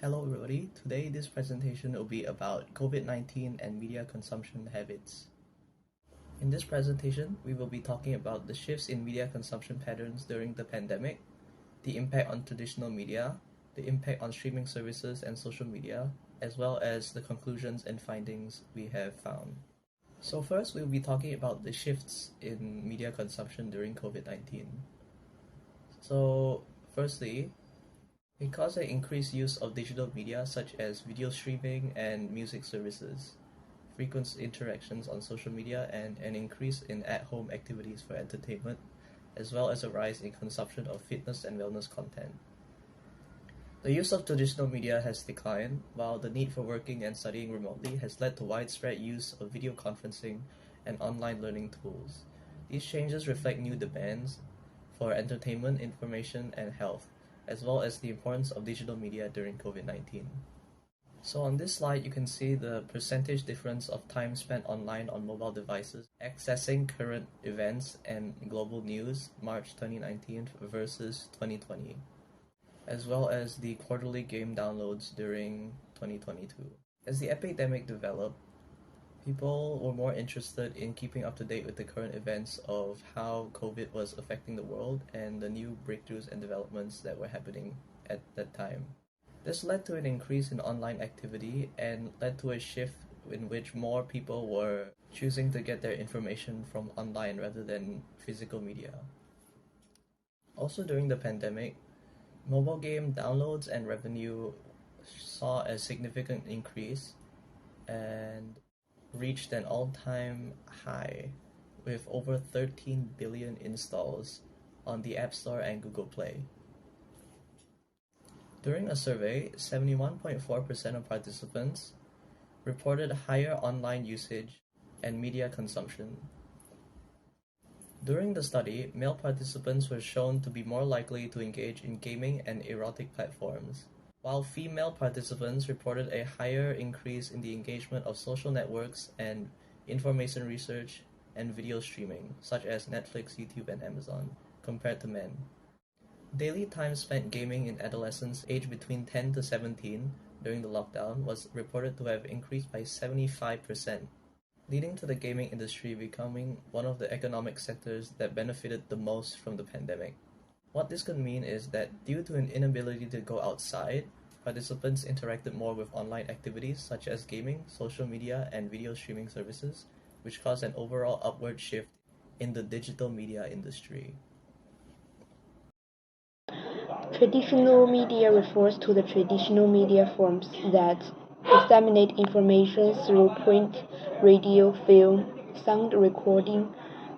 Hello everybody, today this presentation will be about COVID-19 and media consumption habits. In this presentation, we will be talking about the shifts in media consumption patterns during the pandemic, the impact on traditional media, the impact on streaming services and social media, as well as the conclusions and findings we have found. So first, we'll be talking about the shifts in media consumption during COVID-19. So firstly, because of increased use of digital media such as video streaming and music services, frequent interactions on social media, and an increase in at-home activities for entertainment, as well as a rise in consumption of fitness and wellness content. The use of traditional media has declined, while the need for working and studying remotely has led to widespread use of video conferencing and online learning tools. These changes reflect new demands for entertainment, information, and health, as well as the importance of digital media during COVID-19. So on this slide, you can see the percentage difference of time spent online on mobile devices, accessing current events and global news, March 2019 versus 2020, as well as the quarterly game downloads during 2022. As the epidemic developed, people were more interested in keeping up to date with the current events of how COVID was affecting the world and the new breakthroughs and developments that were happening at that time. This led to an increase in online activity and led to a shift in which more people were choosing to get their information from online rather than physical media. Also during the pandemic, mobile game downloads and revenue saw a significant increase and reached an all-time high with over 13 billion installs on the App Store and Google Play. During a survey, 71.4% of participants reported higher online usage and media consumption. During the study, male participants were shown to be more likely to engage in gaming and erotic platforms, while female participants reported a higher increase in the engagement of social networks and information research and video streaming, such as Netflix, YouTube, and Amazon, compared to men. Daily time spent gaming in adolescents aged between 10 to 17 during the lockdown was reported to have increased by 75%, leading to the gaming industry becoming one of the economic sectors that benefited the most from the pandemic. What this could mean is that due to an inability to go outside, participants interacted more with online activities such as gaming, social media, and video streaming services, which caused an overall upward shift in the digital media industry. Traditional media refers to the traditional media forms that disseminate information through print, radio, film, sound recording,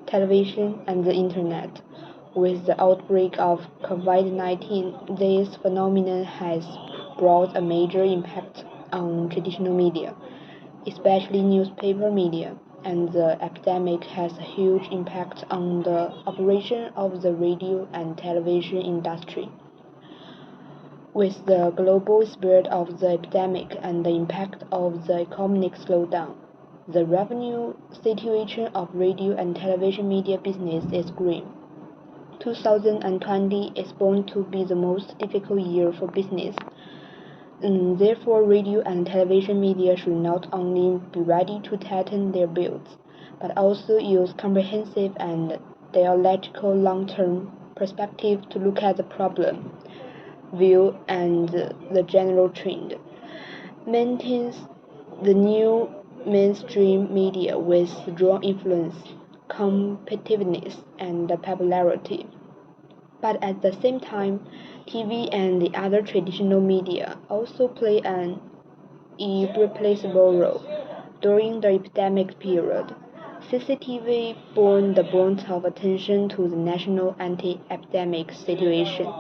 television, and the Internet. With the outbreak of COVID-19, this phenomenon has brought a major impact on traditional media, especially newspaper media, and the epidemic has a huge impact on the operation of the radio and television industry. With the global spread of the epidemic and the impact of the economic slowdown, the revenue situation of radio and television media business is grim. 2020 is bound to be the most difficult year for business. Therefore, radio and television media should not only be ready to tighten their belts, but also use comprehensive and dialectical long-term perspective to look at the problem, view, and the general trend. Maintains the new mainstream media with strong influence, competitiveness, and popularity. But at the same time, TV and the other traditional media also play an irreplaceable role. During the epidemic period, CCTV bore the brunt of attention to the national anti-epidemic situation.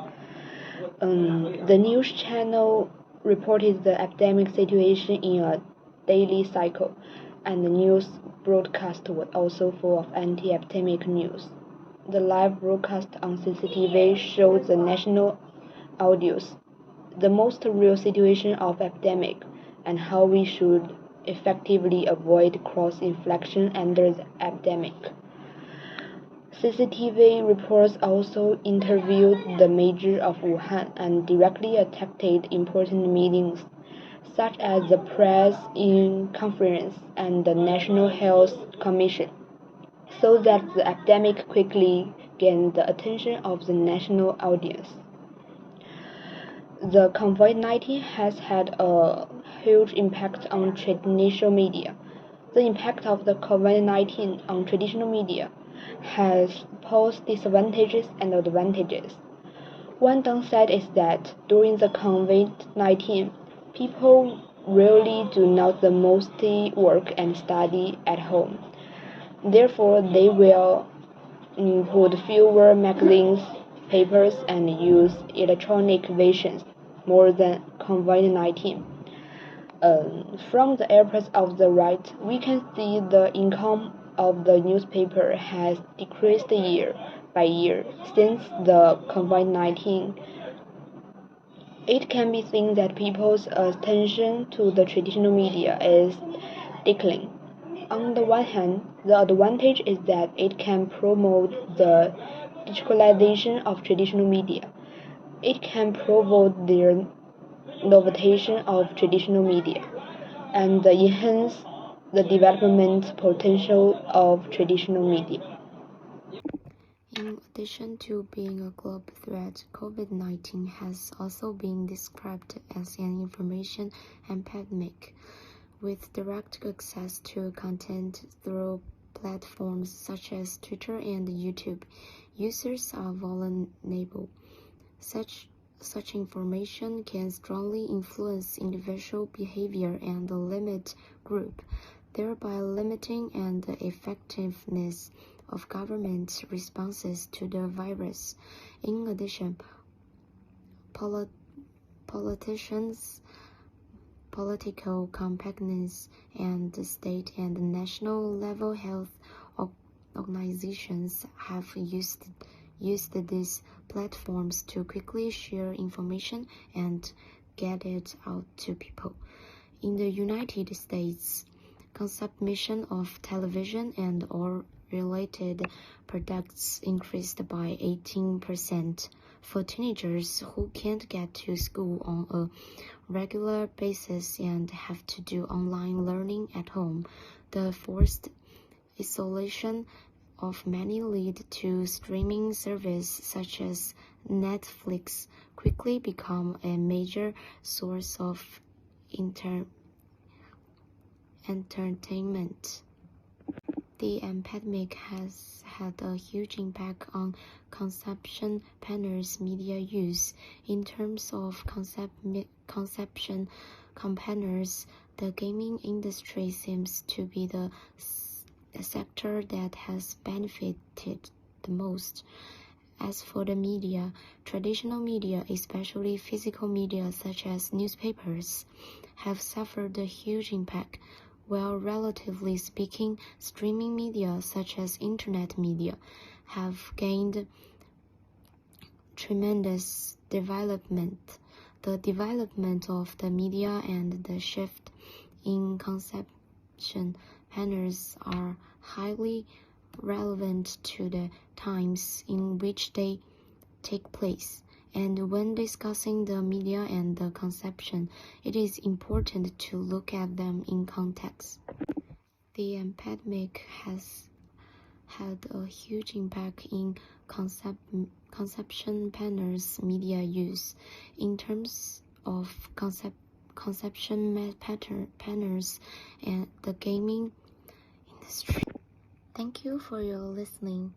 The news channel reported the epidemic situation in a daily cycle, and the news broadcast was also full of anti-epidemic news. The live broadcast on CCTV showed the national audience the most real situation of epidemic and how we should effectively avoid cross-infection under the epidemic. CCTV reports also interviewed the mayor of Wuhan and directly attacked important meetings, such as the press conference and the National Health Commission, so that the epidemic quickly gained the attention of the national audience. The COVID-19 has had a huge impact on traditional media. The impact of the COVID-19 on traditional media has both disadvantages and advantages. One downside is that during the COVID-19, people really do not mostly work and study at home. Therefore, they will put fewer magazines, papers, and use electronic versions more than COVID-19. From the aspect of the right, we can see the income of the newspaper has decreased year by year since the COVID-19. It can be seen that people's attention to the traditional media is declining. On the one hand, the advantage is that it can promote the digitalization of traditional media. It can promote the innovation of traditional media and enhance the development potential of traditional media. In addition to being a global threat, COVID-19 has also been described as an information epidemic. With direct access to content through platforms such as Twitter and YouTube, users are vulnerable. Such information can strongly influence individual behavior and limit group, thereby limiting and the effectiveness of government responses to the virus. In addition, politicians, political companies, and state and national level health organizations have used these platforms to quickly share information and get it out to people. In the United States, consumption of television and all related products increased by 18%. For teenagers who can't get to school on a regular basis and have to do online learning at home, the forced isolation of many lead to streaming services such as Netflix quickly become a major source of entertainment. The epidemic has had a huge impact on consumption patterns media use. In terms of consumption patterns, the gaming industry seems to be the sector that has benefited the most. As for the media, traditional media, especially physical media such as newspapers, have suffered a huge impact, while relatively speaking, streaming media such as internet media have gained tremendous development. The development of the media and the shift in consumption patterns are highly relevant to the times in which they take place. And when discussing the media and the consumption, it is important to look at them in context. The epidemic has had a huge impact in consumption patterns media use. In terms of consumption patterns and the gaming industry. Thank you for your listening.